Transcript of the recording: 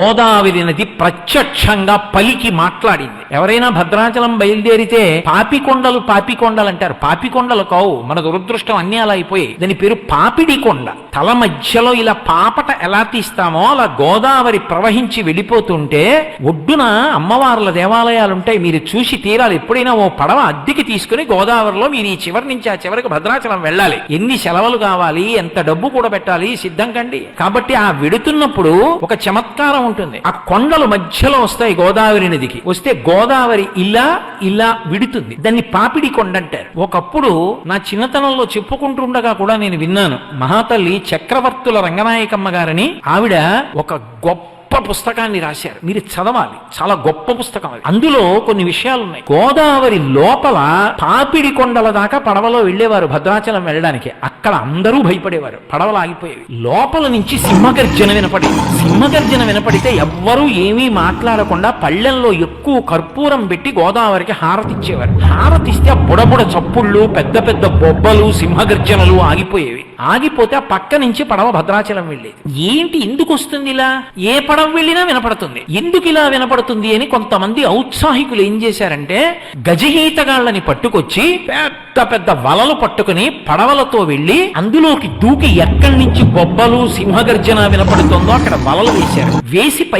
గోదావరి నది ప్రత్యక్షంగా పలికి మాట్లాడింది. ఎవరైనా భద్రాచలం బయలుదేరితే పాపికొండలు అంటారు. పాపికొండలు కావు, మన దురదృష్టం అన్నీ అలా అయిపోయాయి. దాని పేరు పాపిడి కొండ. తల మధ్యలో ఇలా పాపట ఎలా తీస్తామో అలా గోదావరి ప్రవహించి వెళ్ళిపోతుంటే ఒడ్డున అమ్మవార్ల దేవాలయాలు ఉంటాయి. మీరు చూసి తీరాలి. ఎప్పుడైనా ఓ పడవ అద్దెకి తీసుకుని గోదావరిలో మీరు ఈ చివరి నుంచి ఆ చివరికి భద్రాచలం వెళ్ళాలి. ఎన్ని సెలవులు కావాలి, ఎంత డబ్బు కూడా పెట్టాలి, సిద్ధం కండి. కాబట్టి ఆ వెడుతున్నప్పుడు ఒక చమత్కారం ఉంటుంది. ఆ కొండలు మధ్యలో వస్తాయి గోదావరి నదికి. వస్తే గోదావరి ఇలా విడుతుంది. దాన్ని పాపిడి కొండ అంటారు. ఒకప్పుడు నా చిన్నతనంలో చెప్పుకుంటుండగా కూడా నేను విన్నాను. మహాతల్లి చక్రవర్తుల రంగనాయకమ్మ గారని ఆవిడ ఒక గొప్ప పుస్తకాన్ని రాశారు. మీరు చదవాలి, చాలా గొప్ప పుస్తకం అది. అందులో కొన్ని విషయాలు ఉన్నాయి. గోదావరి లోపల పాపిడి కొండల దాకా పడవలో వెళ్లేవారు భద్రాచలం వెళ్ళడానికి. అక్కడ అందరూ భయపడేవారు, పడవలు ఆగిపోయేవి. లోపల నుంచి సింహగర్జన వినపడేది. సింహగర్జన వినపడితే ఎవ్వరూ ఏమీ మాట్లాడకుండా పళ్ళెంలో ఎక్కువ కర్పూరం పెట్టి గోదావరికి హారతిచ్చేవారు. హారతిస్తే ఆ బుడబుడ చప్పుళ్ళు, పెద్ద పెద్ద బొబ్బలు, సింహగర్జనలు ఆగిపోయేవి. ఆగిపోతే ఆ పక్క నుంచి పడవ భద్రాచలం వెళ్ళేది. ఏంటి ఎందుకు వస్తుంది ఇలా? ఏ పడవ వెళ్ళినా వినపడుతుంది. ఎందుకు ఇలా వినపడుతుంది అని కొంతమంది ఔత్సాహికులు ఏం చేశారంటే గజహీతగాళ్ళని పట్టుకొచ్చి పెద్ద పెద్ద వలలు పట్టుకుని పడవలతో వెళ్లి అందులోకి దూకి ఎక్కడి నుంచి బొబ్బలు సింహగర్జన వినపడుతుందో అక్కడ వలలు వేశారు. వేసి